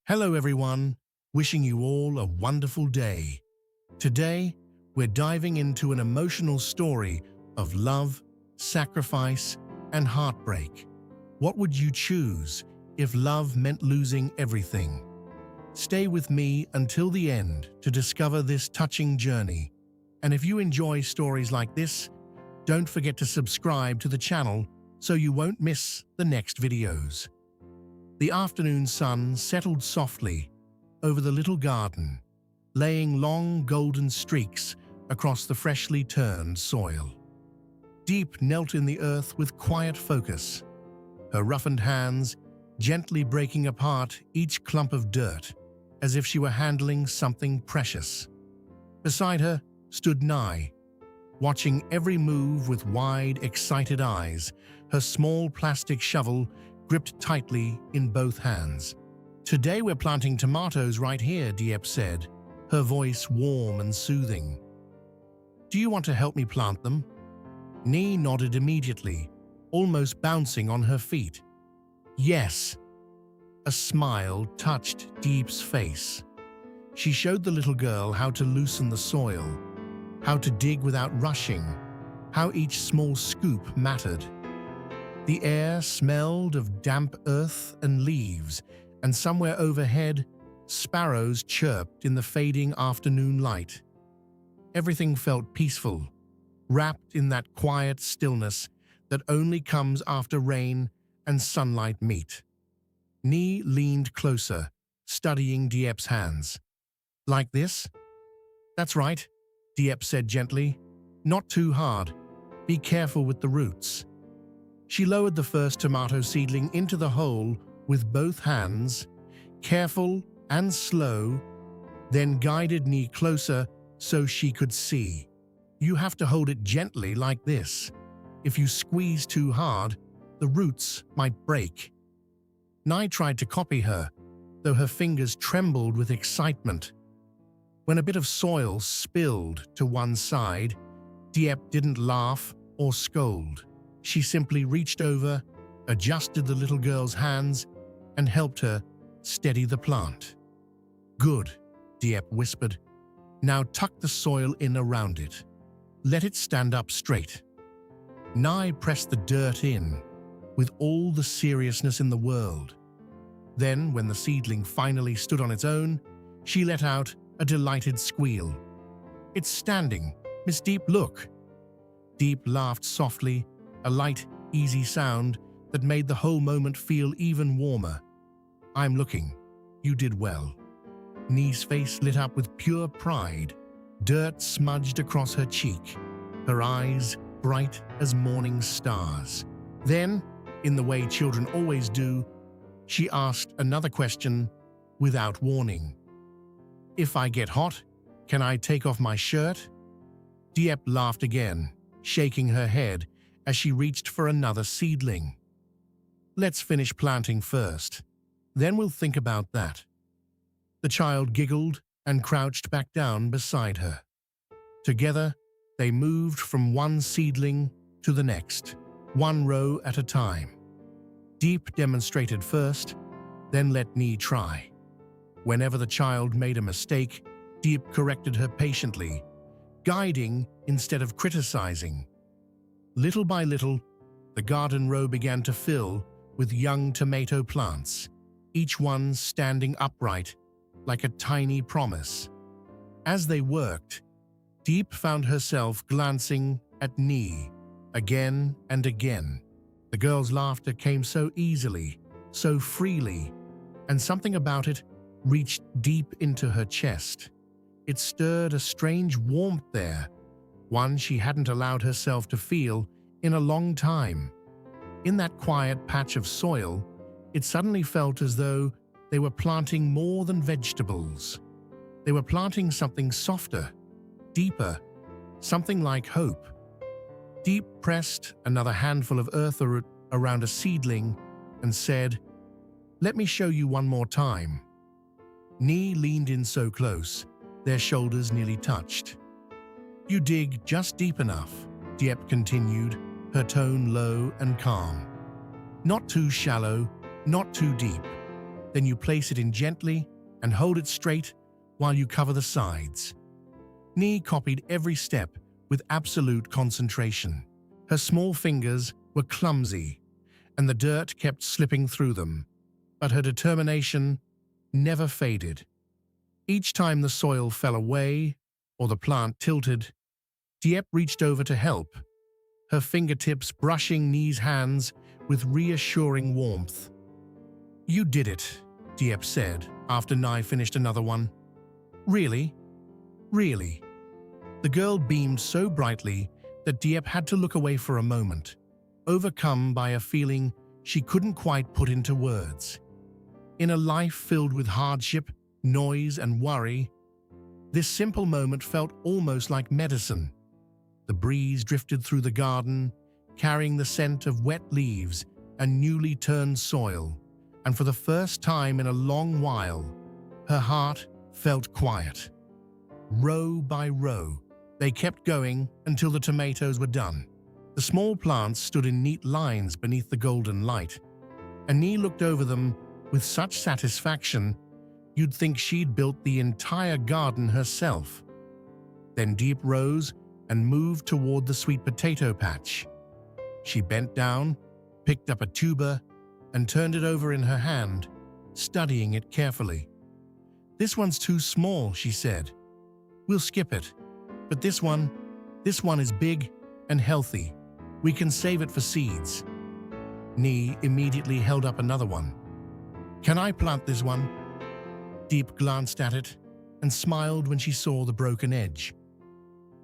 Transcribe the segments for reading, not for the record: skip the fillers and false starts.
Hello everyone, wishing you all a wonderful day. Today, we're diving into an emotional story of love, sacrifice, and heartbreak. What would you choose if love meant losing everything? Stay with me until the end to discover this touching journey. And if you enjoy stories like this, don't forget to subscribe to the channel so you won't miss the next videos. The afternoon sun settled softly over the little garden, laying long golden streaks across the freshly turned soil. Diep knelt in the earth with quiet focus, her roughened hands gently breaking apart each clump of dirt, as if she were handling something precious. Beside her stood Nye, watching every move with wide, excited eyes, her small plastic shovel gripped tightly in both hands. "Today we're planting tomatoes right here," Diep said, her voice warm and soothing. "Do you want to help me plant them?" Nye nodded immediately, almost bouncing on her feet. "Yes." A smile touched Diep's face. She showed the little girl how to loosen the soil, how to dig without rushing, how each small scoop mattered. The air smelled of damp earth and leaves, and somewhere overhead, sparrows chirped in the fading afternoon light. Everything felt peaceful, wrapped in that quiet stillness that only comes after rain and sunlight meet. Nye leaned closer, studying Diep's hands. "Like this?" "That's right," Diep said gently. "Not too hard. Be careful with the roots." She lowered the first tomato seedling into the hole with both hands, careful and slow, then guided Nye closer so she could see. "You have to hold it gently like this. If you squeeze too hard, the roots might break." Nye tried to copy her, though her fingers trembled with excitement. When a bit of soil spilled to one side, Diep didn't laugh or scold. She simply reached over, adjusted the little girl's hands, and helped her steady the plant. "Good," Diep whispered. "Now tuck the soil in around it. Let it stand up straight." Nye pressed the dirt in, with all the seriousness in the world. Then, when the seedling finally stood on its own, she let out a delighted squeal. "It's standing. Miss Diep, look." Diep laughed softly, a light, easy sound that made the whole moment feel even warmer. "I'm looking. You did well." Nye's face lit up with pure pride. Dirt smudged across her cheek, her eyes bright as morning stars. Then, in the way children always do, she asked another question without warning. "If I get hot, can I take off my shirt?" Diep laughed again, shaking her head as she reached for another seedling. "Let's finish planting first. Then we'll think about that." The child giggled and crouched back down beside her. Together, they moved from one seedling to the next, one row at a time. Diep demonstrated first, then let Nye try. Whenever the child made a mistake, Diep corrected her patiently, guiding instead of criticizing. Little by little, the garden row began to fill with young tomato plants, each one standing upright like a tiny promise. As they worked, Diep found herself glancing at Nye again and again. The girl's laughter came so easily, so freely, and something about it reached deep into her chest. It stirred a strange warmth there, one she hadn't allowed herself to feel in a long time. In that quiet patch of soil, it suddenly felt as though they were planting more than vegetables. They were planting something softer, deeper, something like hope. Diep pressed another handful of earth around a seedling and said, "Let me show you one more time." Nye leaned in so close, their shoulders nearly touched. "You dig just deep enough," Diep continued, her tone low and calm. "Not too shallow, not too deep. Then you place it in gently and hold it straight while you cover the sides. Nee copied every step with absolute concentration. Her small fingers were clumsy, and the dirt kept slipping through them, but her determination never faded. Each time the soil fell away or the plant tilted, Diep reached over to help, her fingertips brushing Nee's hands with reassuring warmth. "You did it," Diep said after Nye finished another one. "Really? Really?" The girl beamed so brightly that Diep had to look away for a moment, overcome by a feeling she couldn't quite put into words. In a life filled with hardship, noise, and worry, this simple moment felt almost like medicine. The breeze drifted through the garden, carrying the scent of wet leaves and newly turned soil, and for the first time in a long while, her heart felt quiet. Row by row, they kept going until the tomatoes were done. The small plants stood in neat lines beneath the golden light, and Nee looked over them with such satisfaction you'd think she'd built the entire garden herself. Then Diep rose and moved toward the sweet potato patch. She bent down, picked up a tuber, and turned it over in her hand, studying it carefully. "This one's too small," she said. "We'll skip it. But this one is big and healthy. We can save it for seeds." Nee immediately held up another one. "Can I plant this one?" Diep glanced at it and smiled when she saw the broken edge.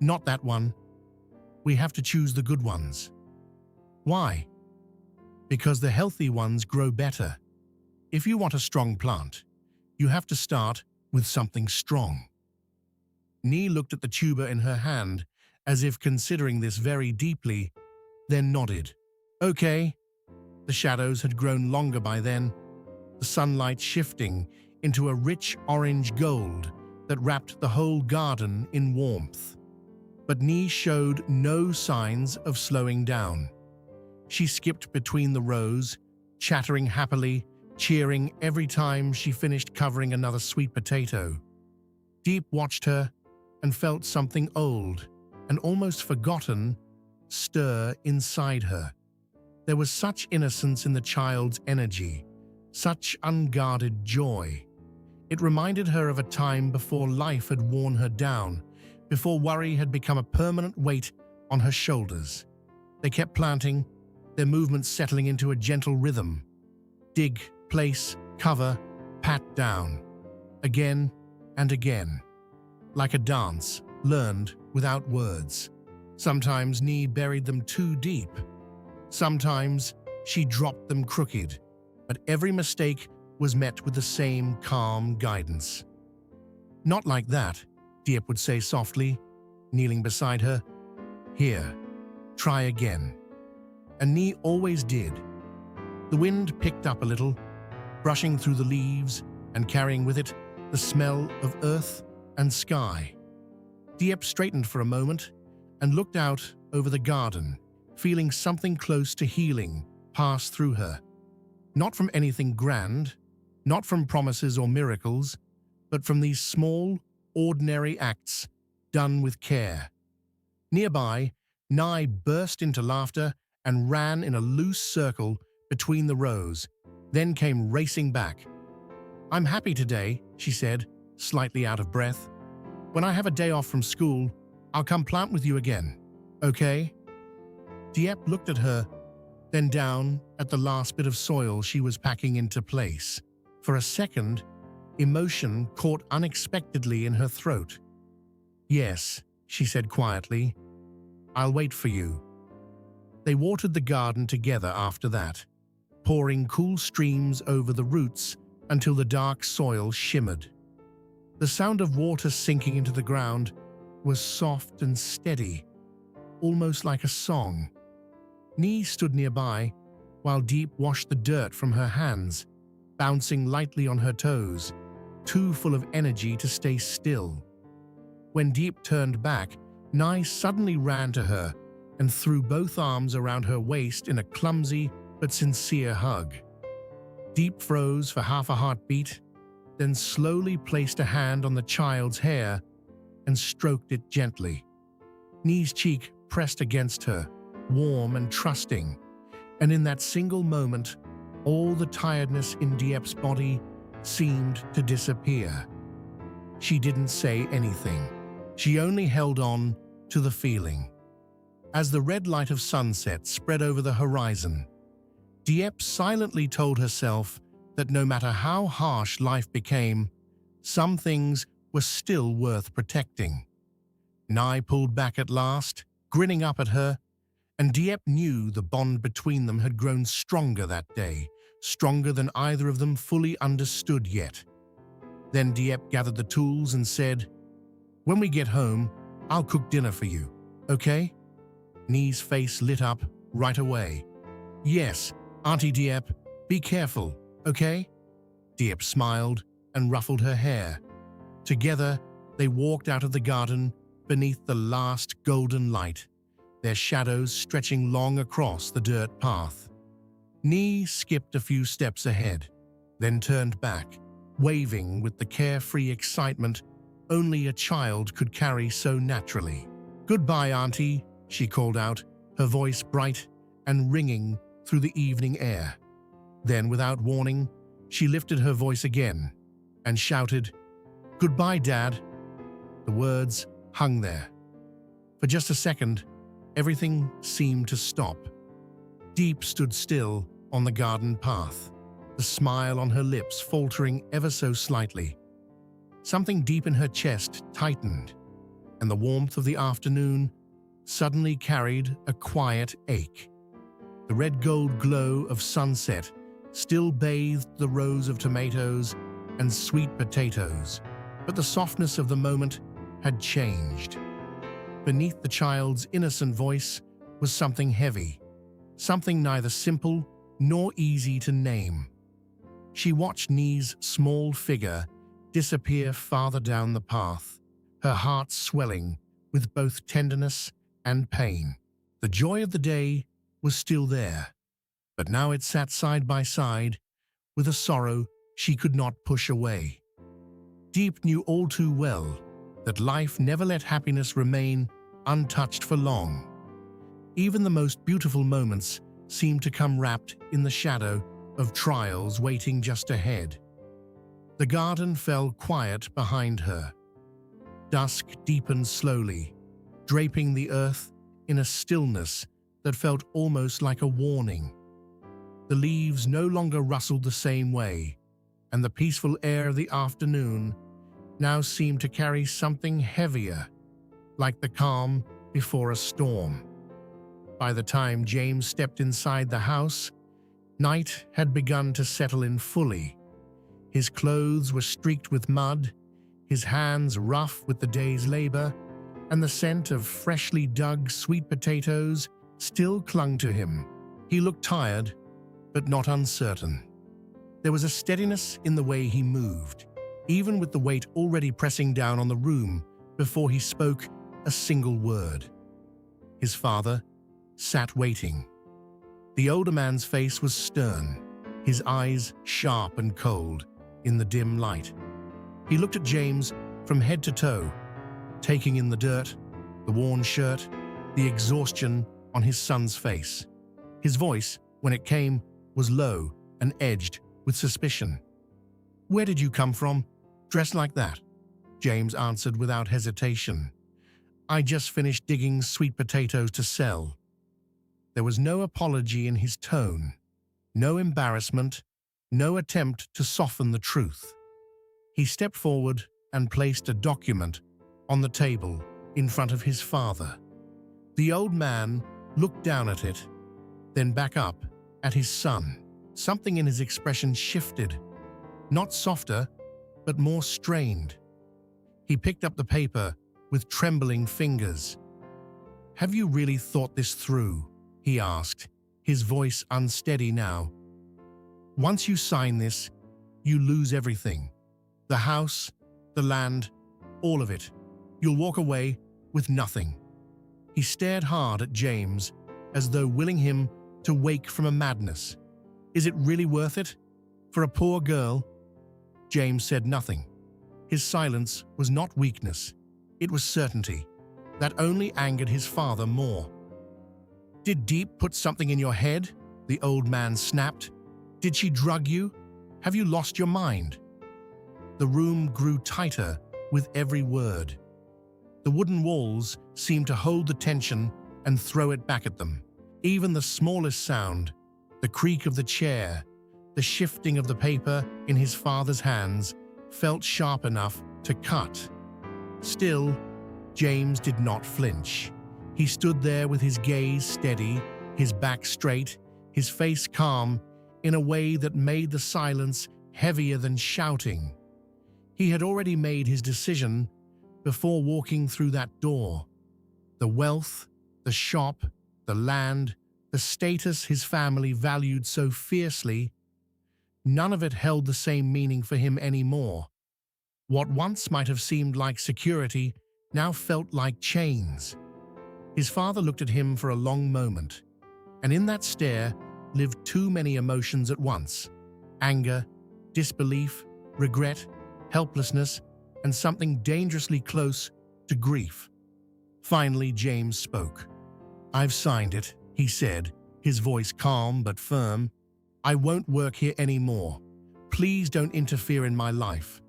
"Not that one. We have to choose the good ones." "Why?" "Because the healthy ones grow better. If you want a strong plant, you have to start with something strong." Nee looked at the tuber in her hand as if considering this very deeply, then nodded. "Okay." The shadows had grown longer by then, the sunlight shifting into a rich orange gold that wrapped the whole garden in warmth. But Nee showed no signs of slowing down. She skipped between the rows, chattering happily, cheering every time she finished covering another sweet potato. Diep watched her and felt something old and almost forgotten stir inside her. There was such innocence in the child's energy, such unguarded joy. It reminded her of a time before life had worn her down, before worry had become a permanent weight on her shoulders. They kept planting, their movements settling into a gentle rhythm. Dig, place, cover, pat down. Again and again. Like a dance, learned without words. Sometimes Nee buried them too deep. Sometimes she dropped them crooked, but every mistake was met with the same calm guidance. "Not like that," Diep would say softly, kneeling beside her. "Here, try again." And Nee always did. The wind picked up a little, brushing through the leaves and carrying with it the smell of earth and sky. Diep straightened for a moment and looked out over the garden, feeling something close to healing pass through her. Not from anything grand, not from promises or miracles, but from these small, ordinary acts done with care. Nearby, Nye burst into laughter and ran in a loose circle between the rows, then came racing back. "I'm happy today," she said, slightly out of breath. "When I have a day off from school, I'll come plant with you again, okay?" Diep looked at her, then down at the last bit of soil she was packing into place. For a second, emotion caught unexpectedly in her throat. "Yes," she said quietly. "I'll wait for you." They watered the garden together after that, pouring cool streams over the roots until the dark soil shimmered. The sound of water sinking into the ground was soft and steady, almost like a song. Nee stood nearby while Diep washed the dirt from her hands, bouncing lightly on her toes, too full of energy to stay still. When Diep turned back, Nye suddenly ran to her and threw both arms around her waist in a clumsy but sincere hug. Diep froze for half a heartbeat, then slowly placed a hand on the child's hair and stroked it gently. Nee's cheek pressed against her, warm and trusting, and in that single moment, all the tiredness in Diep's body seemed to disappear. She didn't say anything. She only held on to the feeling. As the red light of sunset spread over the horizon, Diep silently told herself that no matter how harsh life became, some things were still worth protecting. Nye pulled back at last, grinning up at her, and Diep knew the bond between them had grown stronger that day, stronger than either of them fully understood yet. Then Diep gathered the tools and said, "When we get home, I'll cook dinner for you, okay?" Nee's face lit up right away. "Yes, Auntie Diep, be careful, okay?" Diep smiled and ruffled her hair. Together, they walked out of the garden beneath the last golden light, their shadows stretching long across the dirt path. Nee skipped a few steps ahead, then turned back, waving with the carefree excitement only a child could carry so naturally. "Goodbye, Auntie," she called out, her voice bright and ringing through the evening air. Then, without warning, she lifted her voice again and shouted, "Goodbye, Dad." The words hung there. For just a second, everything seemed to stop. Diep stood still on the garden path, the smile on her lips faltering ever so slightly. Something deep in her chest tightened, and the warmth of the afternoon suddenly carried a quiet ache. The red-gold glow of sunset still bathed the rows of tomatoes and sweet potatoes, but the softness of the moment had changed. Beneath the child's innocent voice was something heavy, something neither simple nor easy to name. She watched Nee's small figure disappear farther down the path, her heart swelling with both tenderness and pain. The joy of the day was still there, but now it sat side by side with a sorrow she could not push away. Diep knew all too well that life never let happiness remain untouched for long. Even the most beautiful moments seemed to come wrapped in the shadow of trials waiting just ahead. The garden fell quiet behind her. Dusk deepened slowly, draping the earth in a stillness that felt almost like a warning. The leaves no longer rustled the same way, and the peaceful air of the afternoon now seemed to carry something heavier, like the calm before a storm. By the time James stepped inside the house, night had begun to settle in fully. His clothes were streaked with mud, his hands rough with the day's labor, and the scent of freshly dug sweet potatoes still clung to him. He looked tired, but not uncertain. There was a steadiness in the way he moved, even with the weight already pressing down on the room before he spoke a single word. His father sat waiting. The older man's face was stern, his eyes sharp and cold in the dim light. He looked at James from head to toe, taking in the dirt, the worn shirt, the exhaustion on his son's face. His voice, when it came, was low and edged with suspicion. "Where did you come from, dressed like that?" James answered without hesitation. "I just finished digging sweet potatoes to sell." There was no apology in his tone, no embarrassment, no attempt to soften the truth. He stepped forward and placed a document on the table in front of his father. The old man looked down at it, then back up at his son. Something in his expression shifted, not softer, but more strained. He picked up the paper with trembling fingers. "Have you really thought this through?" he asked, his voice unsteady now. "Once you sign this, you lose everything. The house, the land, all of it. You'll walk away with nothing." He stared hard at James, as though willing him to wake from a madness. "Is it really worth it?" For a poor girl, James said nothing. His silence was not weakness. It was certainty. That only angered his father more. "Did Diep put something in your head?" the old man snapped. "Did she drug you? Have you lost your mind?" The room grew tighter with every word. The wooden walls seemed to hold the tension and throw it back at them. Even the smallest sound, the creak of the chair, the shifting of the paper in his father's hands, felt sharp enough to cut. Still, James did not flinch. He stood there with his gaze steady, his back straight, his face calm, in a way that made the silence heavier than shouting. He had already made his decision before walking through that door. The wealth, the shop, the land, the status his family valued so fiercely, none of it held the same meaning for him anymore. What once might have seemed like security now felt like chains. His father looked at him for a long moment, and in that stare lived too many emotions at once: anger, disbelief, regret, helplessness, and something dangerously close to grief. Finally, James spoke. "I've signed it," he said, his voice calm but firm. "I won't work here anymore. Please don't interfere in my life."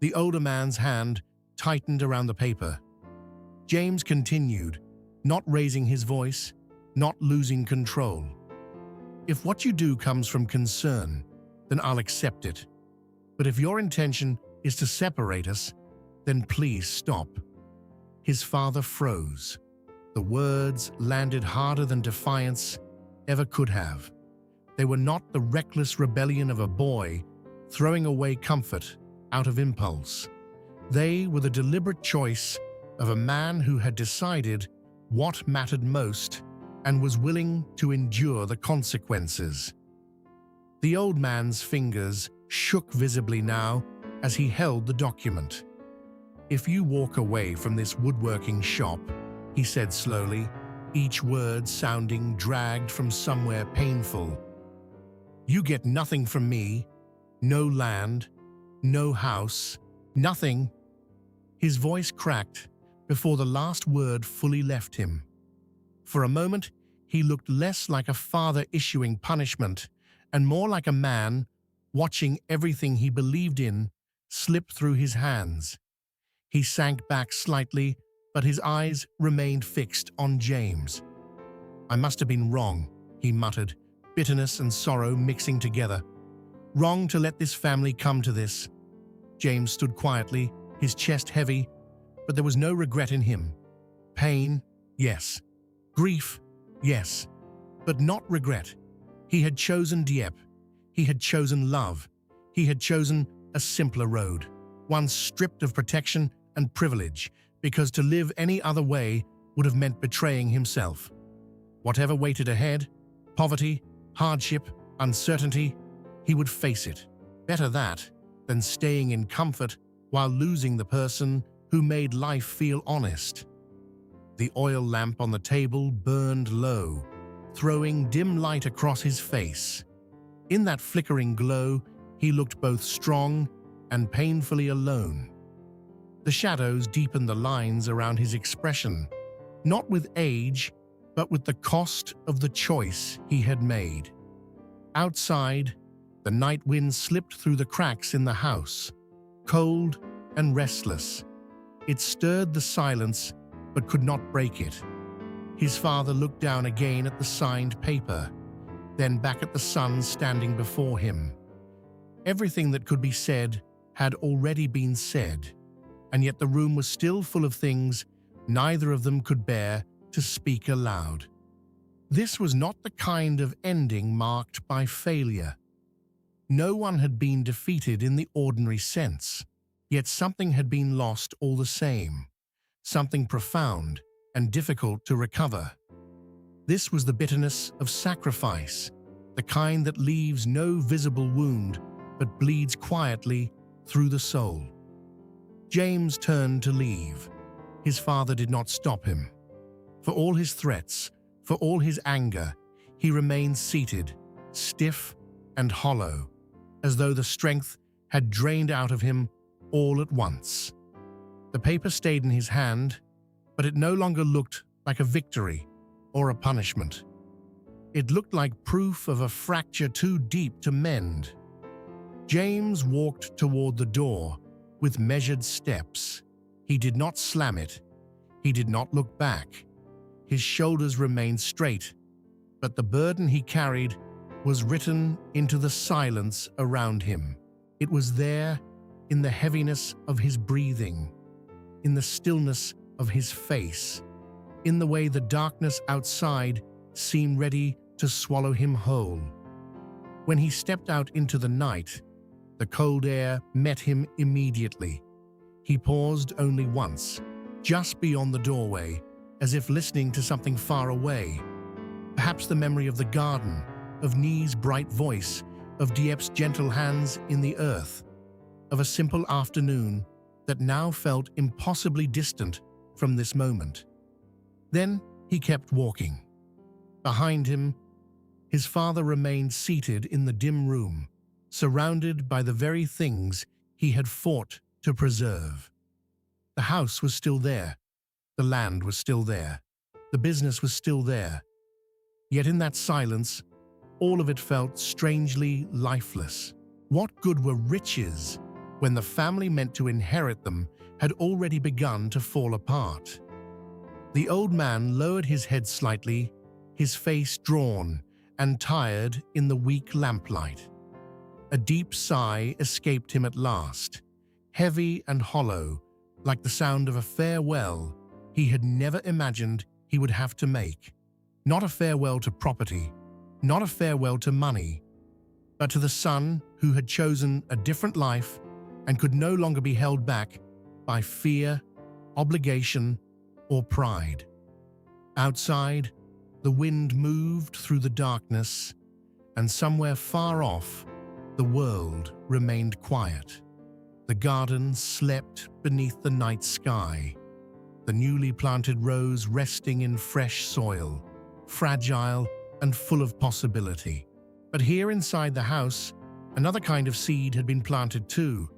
The older man's hand tightened around the paper. James continued, not raising his voice, not losing control. "If what you do comes from concern, then I'll accept it. But if your intention is to separate us, then please stop." His father froze. The words landed harder than defiance ever could have. They were not the reckless rebellion of a boy throwing away comfort out of impulse. They were the deliberate choice of a man who had decided what mattered most and was willing to endure the consequences. The old man's fingers shook visibly now as he held the document. "If you walk away from this woodworking shop," he said slowly, each word sounding dragged from somewhere painful, "you get nothing from me. No land, no house, nothing." His voice cracked before the last word fully left him. For a moment, he looked less like a father issuing punishment and more like a man watching everything he believed in slip through his hands. He sank back slightly, but his eyes remained fixed on James. "I must have been wrong," he muttered, bitterness and sorrow mixing together. "Wrong to let this family come to this." James stood quietly, his chest heavy, but there was no regret in him. Pain, yes. Grief, yes. But not regret. He had chosen Diep. He had chosen love. He had chosen a simpler road, one stripped of protection and privilege, because to live any other way would have meant betraying himself. Whatever waited ahead, poverty, hardship, uncertainty, he would face it. Better that than staying in comfort while losing the person who made life feel honest. The oil lamp on the table burned low, throwing dim light across his face. In that flickering glow, he looked both strong and painfully alone. The shadows deepened the lines around his expression, not with age, but with the cost of the choice he had made. Outside, the night wind slipped through the cracks in the house, cold and restless. It stirred the silence, but could not break it. His father looked down again at the signed paper, then back at the son standing before him. Everything that could be said had already been said, and yet the room was still full of things neither of them could bear to speak aloud. This was not the kind of ending marked by failure. No one had been defeated in the ordinary sense, yet something had been lost all the same, something profound and difficult to recover. This was the bitterness of sacrifice, the kind that leaves no visible wound but bleeds quietly through the soul. James turned to leave. His father did not stop him. For all his threats, for all his anger, he remained seated, stiff and hollow. as though the strength had drained out of him all at once. The paper stayed in his hand, but it no longer looked like a victory or a punishment. It looked like proof of a fracture too deep to mend. James walked toward the door with measured steps. He did not slam it. He did not look back. His shoulders remained straight, but the burden he carried was written into the silence around him. It was there in the heaviness of his breathing, in the stillness of his face, in the way the darkness outside seemed ready to swallow him whole. When he stepped out into the night, the cold air met him immediately. He paused only once, just beyond the doorway, as if listening to something far away. Perhaps the memory of the garden, of Nee's bright voice, of Diep's gentle hands in the earth, of a simple afternoon that now felt impossibly distant from this moment. Then he kept walking. Behind him, his father remained seated in the dim room, surrounded by the very things he had fought to preserve. The house was still there. The land was still there. The business was still there. Yet in that silence, all of it felt strangely lifeless. What good were riches when the family meant to inherit them had already begun to fall apart? The old man lowered his head slightly, his face drawn and tired in the weak lamplight. A deep sigh escaped him at last, heavy and hollow, like the sound of a farewell he had never imagined he would have to make. Not a farewell to property, not a farewell to money, but to the son who had chosen a different life and could no longer be held back by fear, obligation, or pride. Outside, the wind moved through the darkness, and somewhere far off, the world remained quiet. The garden slept beneath the night sky, the newly planted rose resting in fresh soil, fragile and full of possibility. But here inside the house, another kind of seed had been planted too,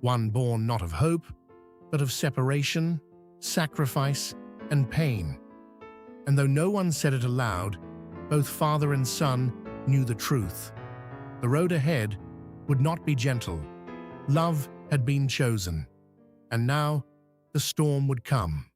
one born not of hope, but of separation, sacrifice, and pain. And though no one said it aloud, both father and son knew the truth. The road ahead would not be gentle. Love had been chosen, and now the storm would come.